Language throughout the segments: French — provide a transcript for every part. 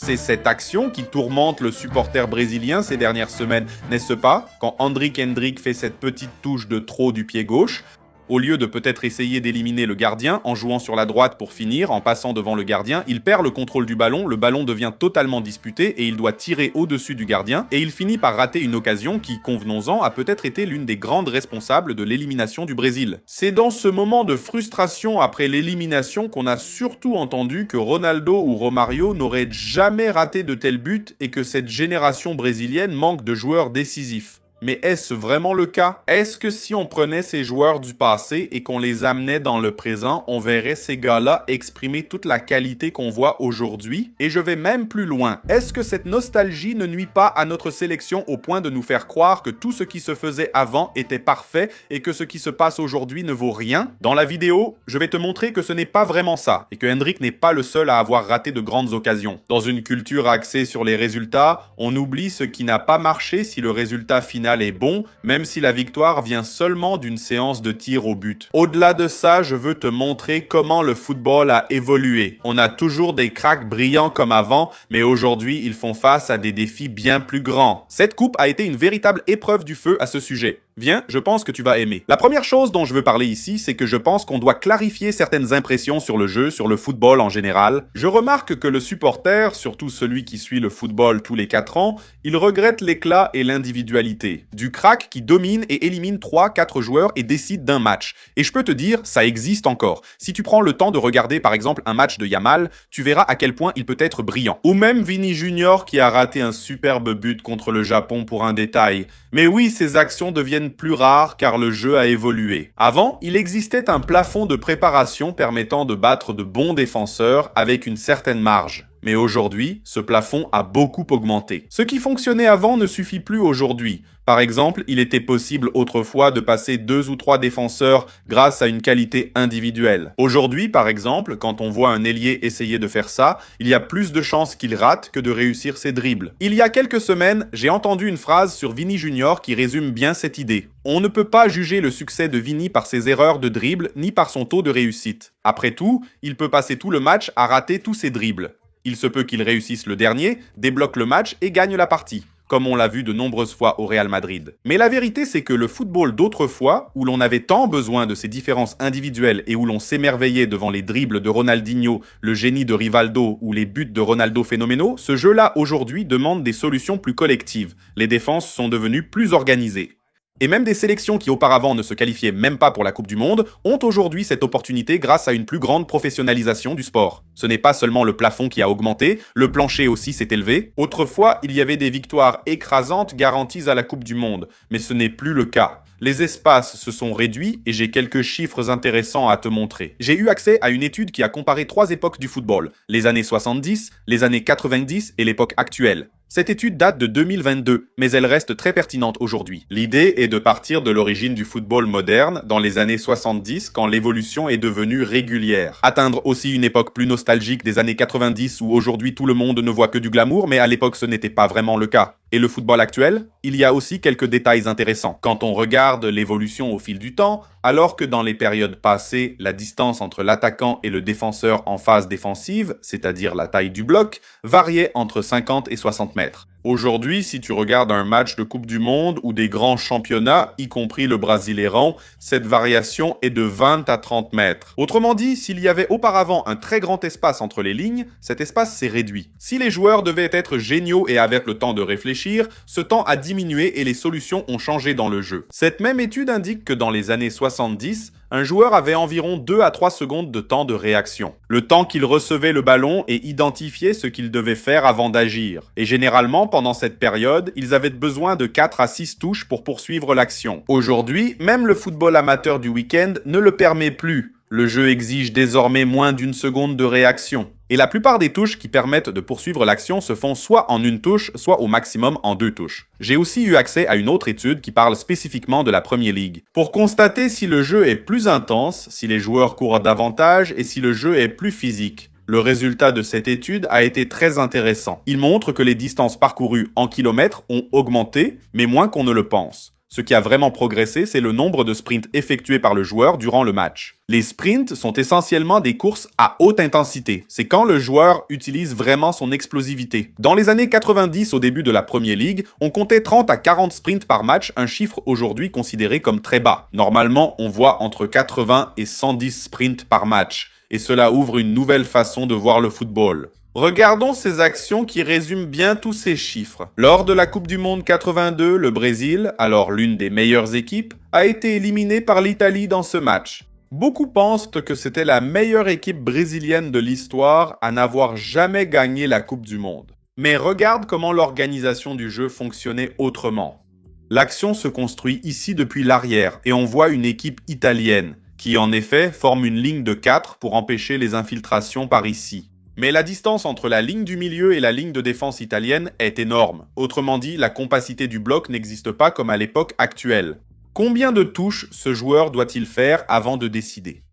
C'est cette action qui tourmente le supporter brésilien ces dernières semaines, n'est-ce pas? Quand Hendrik Hendrik fait cette petite touche de trop du pied gauche, au lieu de peut-être essayer d'éliminer le gardien en jouant sur la droite pour finir, en passant devant le gardien, il perd le contrôle du ballon, le ballon devient totalement disputé et il doit tirer au-dessus du gardien et il finit par rater une occasion qui, convenons-en, a peut-être été l'une des grandes responsables de l'élimination du Brésil. C'est dans ce moment de frustration après l'élimination qu'on a surtout entendu que Ronaldo ou Romario n'auraient jamais raté de tels buts et que cette génération brésilienne manque de joueurs décisifs. Mais est-ce vraiment le cas? Est-ce que si on prenait ces joueurs du passé et qu'on les amenait dans le présent, on verrait ces gars-là exprimer toute la qualité qu'on voit aujourd'hui? Et je vais même plus loin. Est-ce que cette nostalgie ne nuit pas à notre sélection au point de nous faire croire que tout ce qui se faisait avant était parfait et que ce qui se passe aujourd'hui ne vaut rien? Dans la vidéo, je vais te montrer que ce n'est pas vraiment ça et que Hendrik n'est pas le seul à avoir raté de grandes occasions. Dans une culture axée sur les résultats, on oublie ce qui n'a pas marché si le résultat final est bon, même si la victoire vient seulement d'une séance de tir au but. Au-delà de ça, je veux te montrer comment le football a évolué. On a toujours des cracks brillants comme avant, mais aujourd'hui, ils font face à des défis bien plus grands. Cette coupe a été une véritable épreuve du feu à ce sujet. Viens, je pense que tu vas aimer. La première chose dont je veux parler ici, c'est que je pense qu'on doit clarifier certaines impressions sur le jeu, sur le football en général. Je remarque que le supporter, surtout celui qui suit le football tous les 4 ans, il regrette l'éclat et l'individualité. Du crack qui domine et élimine 3-4 joueurs et décide d'un match. Et je peux te dire, ça existe encore. Si tu prends le temps de regarder par exemple un match de Yamal, tu verras à quel point il peut être brillant. Ou même Vini Junior qui a raté un superbe but contre le Japon pour un détail. Mais oui, ces actions deviennent plus rares car le jeu a évolué. Avant, il existait un plafond de préparation permettant de battre de bons défenseurs avec une certaine marge. Mais aujourd'hui, ce plafond a beaucoup augmenté. Ce qui fonctionnait avant ne suffit plus aujourd'hui. Par exemple, il était possible autrefois de passer 2 ou 3 défenseurs grâce à une qualité individuelle. Aujourd'hui, par exemple, quand on voit un ailier essayer de faire ça, il y a plus de chances qu'il rate que de réussir ses dribbles. Il y a quelques semaines, j'ai entendu une phrase sur Vini Junior qui résume bien cette idée. On ne peut pas juger le succès de Vini par ses erreurs de dribble ni par son taux de réussite. Après tout, il peut passer tout le match à rater tous ses dribbles. Il se peut qu'il réussisse le dernier, débloque le match et gagne la partie, comme on l'a vu de nombreuses fois au Real Madrid. Mais la vérité, c'est que le football d'autrefois, où l'on avait tant besoin de ces différences individuelles et où l'on s'émerveillait devant les dribbles de Ronaldinho, le génie de Rivaldo ou les buts de Ronaldo phénoménaux, ce jeu-là aujourd'hui demande des solutions plus collectives. Les défenses sont devenues plus organisées. Et même des sélections qui auparavant ne se qualifiaient même pas pour la Coupe du Monde ont aujourd'hui cette opportunité grâce à une plus grande professionnalisation du sport. Ce n'est pas seulement le plafond qui a augmenté, le plancher aussi s'est élevé. Autrefois, il y avait des victoires écrasantes garanties à la Coupe du Monde, mais ce n'est plus le cas. Les espaces se sont réduits et j'ai quelques chiffres intéressants à te montrer. J'ai eu accès à une étude qui a comparé 3 époques du football, les années 70, les années 90 et l'époque actuelle. Cette étude date de 2022, mais elle reste très pertinente aujourd'hui. L'idée est de partir de l'origine du football moderne, dans les années 70, quand l'évolution est devenue régulière. Atteindre aussi une époque plus nostalgique des années 90, où aujourd'hui tout le monde ne voit que du glamour, mais à l'époque ce n'était pas vraiment le cas. Et le football actuel? Il y a aussi quelques détails intéressants. Quand on regarde l'évolution au fil du temps, alors que dans les périodes passées, la distance entre l'attaquant et le défenseur en phase défensive, c'est-à-dire la taille du bloc, variait entre 50 et 60 mètres. Aujourd'hui, si tu regardes un match de Coupe du Monde ou des grands championnats, y compris le Brasileirão, cette variation est de 20 à 30 mètres. Autrement dit, s'il y avait auparavant un très grand espace entre les lignes, cet espace s'est réduit. Si les joueurs devaient être géniaux et avec le temps de réfléchir, ce temps a diminué et les solutions ont changé dans le jeu. Cette même étude indique que dans les années 70, un joueur avait environ 2 à 3 secondes de temps de réaction. Le temps qu'il recevait le ballon et identifiait ce qu'il devait faire avant d'agir. Et généralement, pendant cette période, ils avaient besoin de 4 à 6 touches pour poursuivre l'action. Aujourd'hui, même le football amateur du week-end ne le permet plus. Le jeu exige désormais moins d'1 seconde de réaction. Et la plupart des touches qui permettent de poursuivre l'action se font soit en 1 touche, soit au maximum en 2 touches. J'ai aussi eu accès à une autre étude qui parle spécifiquement de la Premier League. Pour constater si le jeu est plus intense, si les joueurs courent davantage et si le jeu est plus physique. Le résultat de cette étude a été très intéressant. Il montre que les distances parcourues en kilomètres ont augmenté, mais moins qu'on ne le pense. Ce qui a vraiment progressé, c'est le nombre de sprints effectués par le joueur durant le match. Les sprints sont essentiellement des courses à haute intensité. C'est quand le joueur utilise vraiment son explosivité. Dans les années 90, au début de la Premier League, on comptait 30 à 40 sprints par match, un chiffre aujourd'hui considéré comme très bas. Normalement, on voit entre 80 et 110 sprints par match. Et cela ouvre une nouvelle façon de voir le football. Regardons ces actions qui résument bien tous ces chiffres. Lors de la Coupe du Monde 82, le Brésil, alors l'une des meilleures équipes, a été éliminé par l'Italie dans ce match. Beaucoup pensent que c'était la meilleure équipe brésilienne de l'histoire à n'avoir jamais gagné la Coupe du Monde. Mais regarde comment l'organisation du jeu fonctionnait autrement. L'action se construit ici depuis l'arrière et on voit une équipe italienne qui en effet forme une ligne de 4 pour empêcher les infiltrations par ici. Mais la distance entre la ligne du milieu et la ligne de défense italienne est énorme. Autrement dit, la compacité du bloc n'existe pas comme à l'époque actuelle. Combien de touches ce joueur doit-il faire avant de décider?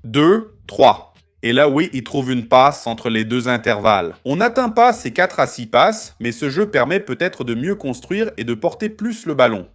2, 3. Et là, oui, il trouve une passe entre les deux intervalles. On n'atteint pas ces 4 à 6 passes, mais ce jeu permet peut-être de mieux construire et de porter plus le ballon.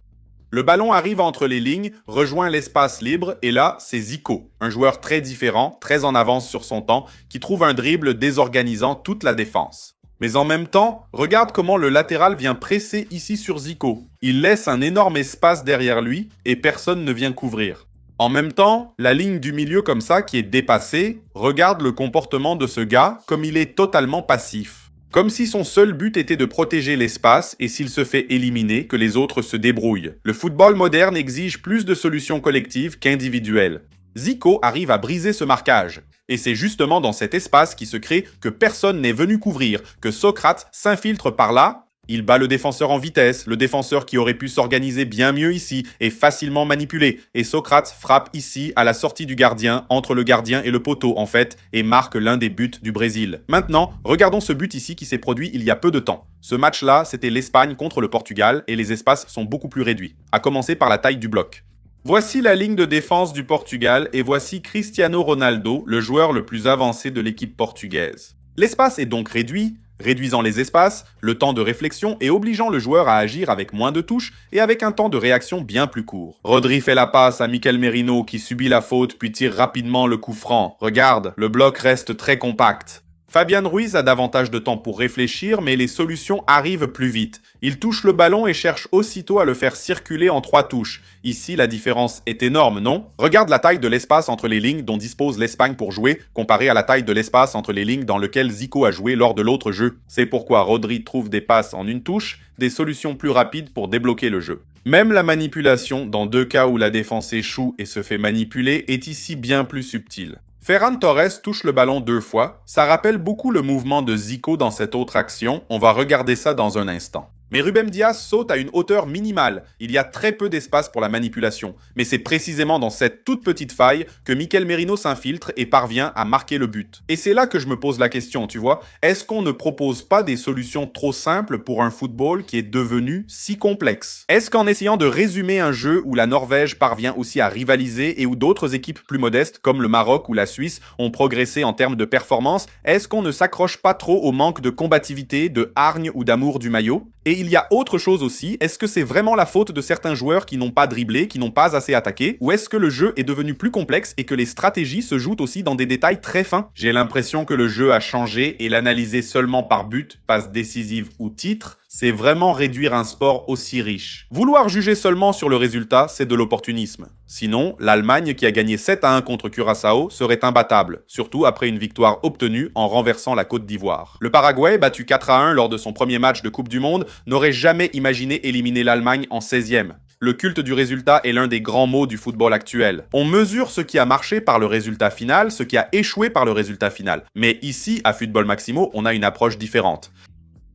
Le ballon arrive entre les lignes, rejoint l'espace libre, et là, c'est Zico, un joueur très différent, très en avance sur son temps, qui trouve un dribble désorganisant toute la défense. Mais en même temps, regarde comment le latéral vient presser ici sur Zico. Il laisse un énorme espace derrière lui, et personne ne vient couvrir. En même temps, la ligne du milieu comme ça, qui est dépassée, regarde le comportement de ce gars comme il est totalement passif. Comme si son seul but était de protéger l'espace et s'il se fait éliminer, que les autres se débrouillent. Le football moderne exige plus de solutions collectives qu'individuelles. Zico arrive à briser ce marquage. Et c'est justement dans cet espace qui se crée que personne n'est venu couvrir, que Socrates s'infiltre par là. Il bat le défenseur en vitesse, le défenseur qui aurait pu s'organiser bien mieux ici est facilement manipulé. Et Socrates frappe ici à la sortie du gardien, entre le gardien et le poteau en fait, et marque l'un des buts du Brésil. Maintenant, regardons ce but ici qui s'est produit il y a peu de temps. Ce match-là, c'était l'Espagne contre le Portugal et les espaces sont beaucoup plus réduits, à commencer par la taille du bloc. Voici la ligne de défense du Portugal et voici Cristiano Ronaldo, le joueur le plus avancé de l'équipe portugaise. L'espace est donc réduit, réduisant les espaces, le temps de réflexion et obligeant le joueur à agir avec moins de touches et avec un temps de réaction bien plus court. Rodri fait la passe à Mikel Merino qui subit la faute puis tire rapidement le coup franc. Regarde, le bloc reste très compact. Fabian Ruiz a davantage de temps pour réfléchir, mais les solutions arrivent plus vite. Il touche le ballon et cherche aussitôt à le faire circuler en 3 touches. Ici, la différence est énorme, non? Regarde la taille de l'espace entre les lignes dont dispose l'Espagne pour jouer, comparé à la taille de l'espace entre les lignes dans lequel Zico a joué lors de l'autre jeu. C'est pourquoi Rodri trouve des passes en une touche, des solutions plus rapides pour débloquer le jeu. Même la manipulation, dans 2 cas où la défense échoue et se fait manipuler, est ici bien plus subtile. Ferran Torres touche le ballon 2 fois, ça rappelle beaucoup le mouvement de Zico dans cette autre action, on va regarder ça dans un instant. Mais Ruben Dias saute à une hauteur minimale, il y a très peu d'espace pour la manipulation, mais c'est précisément dans cette toute petite faille que Mikel Merino s'infiltre et parvient à marquer le but. Et c'est là que je me pose la question, tu vois, est-ce qu'on ne propose pas des solutions trop simples pour un football qui est devenu si complexe? Est-ce qu'en essayant de résumer un jeu où la Norvège parvient aussi à rivaliser et où d'autres équipes plus modestes comme le Maroc ou la Suisse ont progressé en termes de performance, est-ce qu'on ne s'accroche pas trop au manque de combativité, de hargne ou d'amour du maillot? Et il y a autre chose aussi, est-ce que c'est vraiment la faute de certains joueurs qui n'ont pas dribblé, qui n'ont pas assez attaqué, ou est-ce que le jeu est devenu plus complexe et que les stratégies se jouent aussi dans des détails très fins? J'ai l'impression que le jeu a changé et l'analyser seulement par but, passe décisive ou titre, c'est vraiment réduire un sport aussi riche. Vouloir juger seulement sur le résultat, c'est de l'opportunisme. Sinon, l'Allemagne qui a gagné 7-1 contre Curaçao serait imbattable, surtout après une victoire obtenue en renversant la Côte d'Ivoire. Le Paraguay, battu 4-1 lors de son premier match de Coupe du Monde, n'aurait jamais imaginé éliminer l'Allemagne en 16e. Le culte du résultat est l'un des grands mots du football actuel. On mesure ce qui a marché par le résultat final, ce qui a échoué par le résultat final. Mais ici, à Football Maximo, on a une approche différente.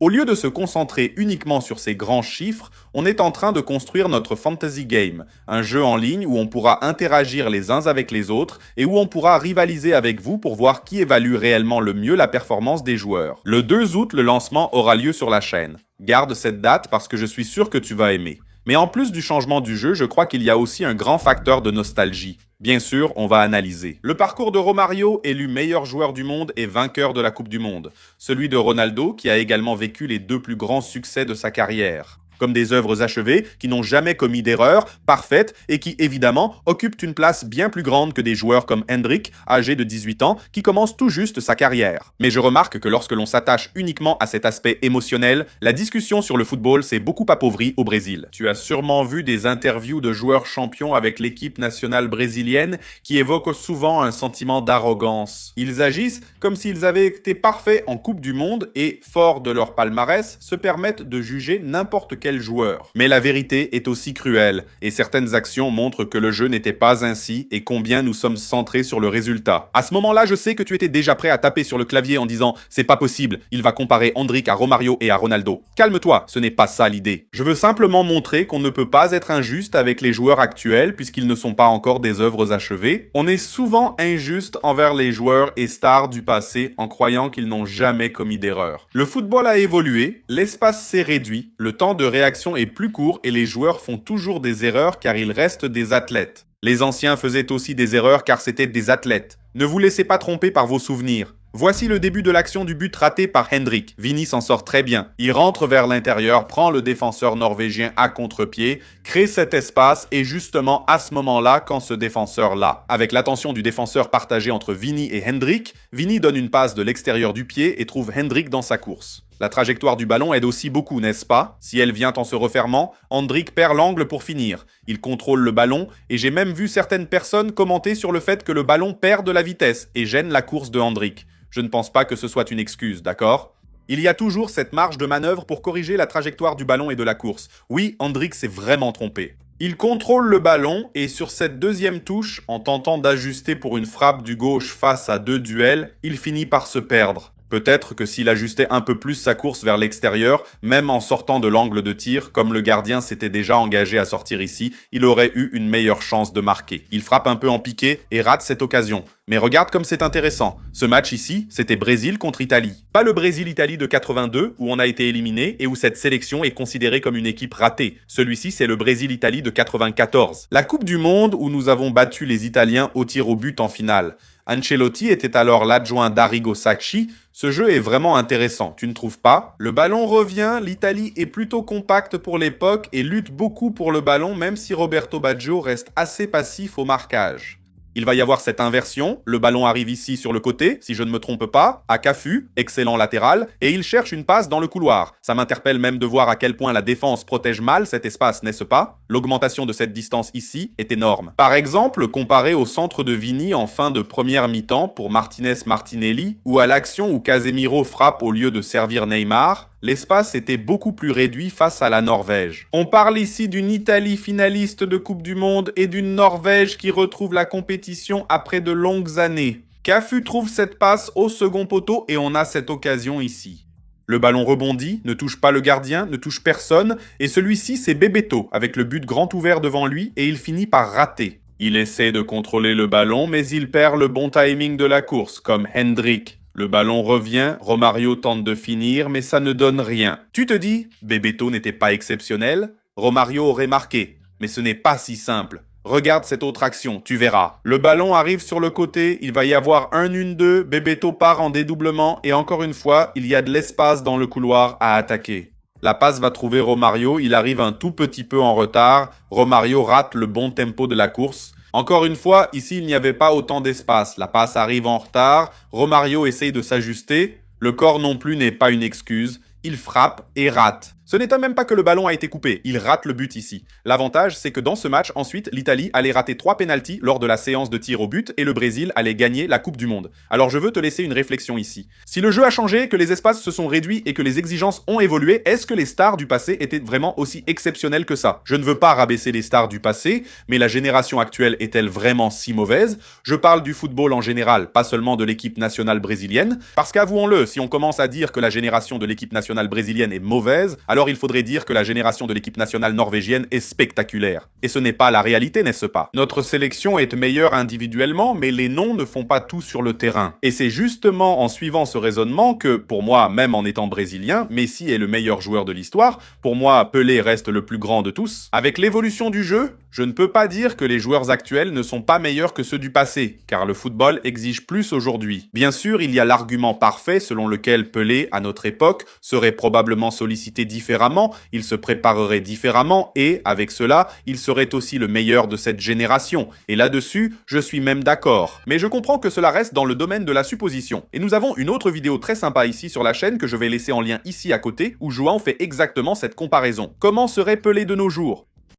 Au lieu de se concentrer uniquement sur ces grands chiffres, on est en train de construire notre fantasy game, un jeu en ligne où on pourra interagir les uns avec les autres et où on pourra rivaliser avec vous pour voir qui évalue réellement le mieux la performance des joueurs. Le 2 août, le lancement aura lieu sur la chaîne. Garde cette date parce que je suis sûr que tu vas aimer. Mais en plus du changement du jeu, je crois qu'il y a aussi un grand facteur de nostalgie. Bien sûr, on va analyser. Le parcours de Romario, élu meilleur joueur du monde et vainqueur de la Coupe du Monde. Celui de Ronaldo, qui a également vécu les 2 plus grands succès de sa carrière. comme des œuvres achevées qui n'ont jamais commis d'erreur, parfaites et qui, évidemment, occupent une place bien plus grande que des joueurs comme Hendrik, âgé de 18 ans, qui commence tout juste sa carrière. Mais je remarque que lorsque l'on s'attache uniquement à cet aspect émotionnel, la discussion sur le football s'est beaucoup appauvrie au Brésil. Tu as sûrement vu des interviews de joueurs champions avec l'équipe nationale brésilienne qui évoquent souvent un sentiment d'arrogance. Ils agissent comme s'ils avaient été parfaits en Coupe du Monde et, forts de leur palmarès, se permettent de juger n'importe quel joueur. Mais la vérité est aussi cruelle, et certaines actions montrent que le jeu n'était pas ainsi et combien nous sommes centrés sur le résultat. À ce moment-là, je sais que tu étais déjà prêt à taper sur le clavier en disant « c'est pas possible, il va comparer Hendrik à Romario et à Ronaldo ». Calme-toi, ce n'est pas ça l'idée. Je veux simplement montrer qu'on ne peut pas être injuste avec les joueurs actuels puisqu'ils ne sont pas encore des œuvres achevées. On est souvent injuste envers les joueurs et stars du passé en croyant qu'ils n'ont jamais commis d'erreur. Le football a évolué, l'espace s'est réduit, le temps de réaction est plus court et les joueurs font toujours des erreurs car ils restent des athlètes. Les anciens faisaient aussi des erreurs car c'étaient des athlètes. Ne vous laissez pas tromper par vos souvenirs. Voici le début de l'action du but raté par Hendrik. Vini s'en sort très bien. Il rentre vers l'intérieur, prend le défenseur norvégien à contre-pied, crée cet espace et justement à ce moment-là, quand ce défenseur-là, avec l'attention du défenseur partagée entre Vini et Hendrik, Vini donne une passe de l'extérieur du pied et trouve Hendrik dans sa course. La trajectoire du ballon aide aussi beaucoup, n'est-ce pas? Si elle vient en se refermant, Hendrik perd l'angle pour finir. Il contrôle le ballon et j'ai même vu certaines personnes commenter sur le fait que le ballon perd de la vitesse et gêne la course de Hendrik. Je ne pense pas que ce soit une excuse, d'accord? Il y a toujours cette marge de manœuvre pour corriger la trajectoire du ballon et de la course. Oui, Hendrik s'est vraiment trompé. Il contrôle le ballon et sur cette deuxième touche, en tentant d'ajuster pour une frappe du gauche face à 2 duels, il finit par se perdre. Peut-être que s'il ajustait un peu plus sa course vers l'extérieur, même en sortant de l'angle de tir, comme le gardien s'était déjà engagé à sortir ici, il aurait eu une meilleure chance de marquer. Il frappe un peu en piqué et rate cette occasion. Mais regarde comme c'est intéressant. Ce match ici, c'était Brésil contre Italie. Pas le Brésil-Italie de 82, où on a été éliminé et où cette sélection est considérée comme une équipe ratée. Celui-ci, c'est le Brésil-Italie de 94. La Coupe du Monde où nous avons battu les Italiens au tir au but en finale. Ancelotti était alors l'adjoint d'Arrigo Sacchi. Ce jeu est vraiment intéressant, tu ne trouves pas? Le ballon revient, l'Italie est plutôt compacte pour l'époque et lutte beaucoup pour le ballon même si Roberto Baggio reste assez passif au marquage. Il va y avoir cette inversion, le ballon arrive ici sur le côté, si je ne me trompe pas, à Cafu, excellent latéral, et il cherche une passe dans le couloir. Ça m'interpelle même de voir à quel point la défense protège mal cet espace, n'est-ce pas? L'augmentation de cette distance ici est énorme. Par exemple, comparé au centre de Vini en fin de première mi-temps pour Martinez-Martinelli, ou à l'action où Casemiro frappe au lieu de servir Neymar, l'espace était beaucoup plus réduit face à la Norvège. On parle ici d'une Italie finaliste de Coupe du Monde et d'une Norvège qui retrouve la compétition après de longues années. Cafu trouve cette passe au second poteau et on a cette occasion ici. Le ballon rebondit, ne touche pas le gardien, ne touche personne, et celui-ci c'est Bebeto, avec le but grand ouvert devant lui, et il finit par rater. Il essaie de contrôler le ballon, mais il perd le bon timing de la course, comme Hendrik. Le ballon revient, Romario tente de finir, mais ça ne donne rien. Tu te dis, Bebeto n'était pas exceptionnel, Romario aurait marqué, mais ce n'est pas si simple. Regarde cette autre action, tu verras. Le ballon arrive sur le côté, il va y avoir un 1-2, Bebeto part en dédoublement et encore une fois, il y a de l'espace dans le couloir à attaquer. La passe va trouver Romario, il arrive un tout petit peu en retard, Romario rate le bon tempo de la course. Encore une fois, ici il n'y avait pas autant d'espace, la passe arrive en retard, Romario essaye de s'ajuster, le corps non plus n'est pas une excuse, il frappe et rate. Ce n'est même pas que le ballon a été coupé, il rate le but ici. L'avantage, c'est que dans ce match, ensuite, l'Italie allait rater 3 pénaltys lors de la séance de tir au but et le Brésil allait gagner la Coupe du Monde. Alors je veux te laisser une réflexion ici. Si le jeu a changé, que les espaces se sont réduits et que les exigences ont évolué, est-ce que les stars du passé étaient vraiment aussi exceptionnelles que ça? Je ne veux pas rabaisser les stars du passé, mais la génération actuelle est-elle vraiment si mauvaise? Je parle du football en général, pas seulement de l'équipe nationale brésilienne, parce qu'avouons-le, si on commence à dire que la génération de l'équipe nationale brésilienne est mauvaise, alors il faudrait dire que la génération de l'équipe nationale norvégienne est spectaculaire. Et ce n'est pas la réalité, n'est-ce pas? Notre sélection est meilleure individuellement, mais les noms ne font pas tout sur le terrain. Et c'est justement en suivant ce raisonnement que, pour moi, même en étant brésilien, Messi est le meilleur joueur de l'histoire, pour moi, Pelé reste le plus grand de tous. Avec l'évolution du jeu, Je ne peux pas dire que les joueurs actuels ne sont pas meilleurs que ceux du passé, car le football exige plus aujourd'hui. Bien sûr, il y a l'argument parfait selon lequel Pelé, à notre époque, serait probablement sollicité différemment, il se préparerait différemment et, avec cela, il serait aussi le meilleur de cette génération. Et là-dessus, je suis même d'accord. Mais je comprends que cela reste dans le domaine de la supposition. Et nous avons une autre vidéo très sympa ici sur la chaîne que je vais laisser en lien ici à côté, où João fait exactement cette comparaison. Comment serait Pelé de nos jours?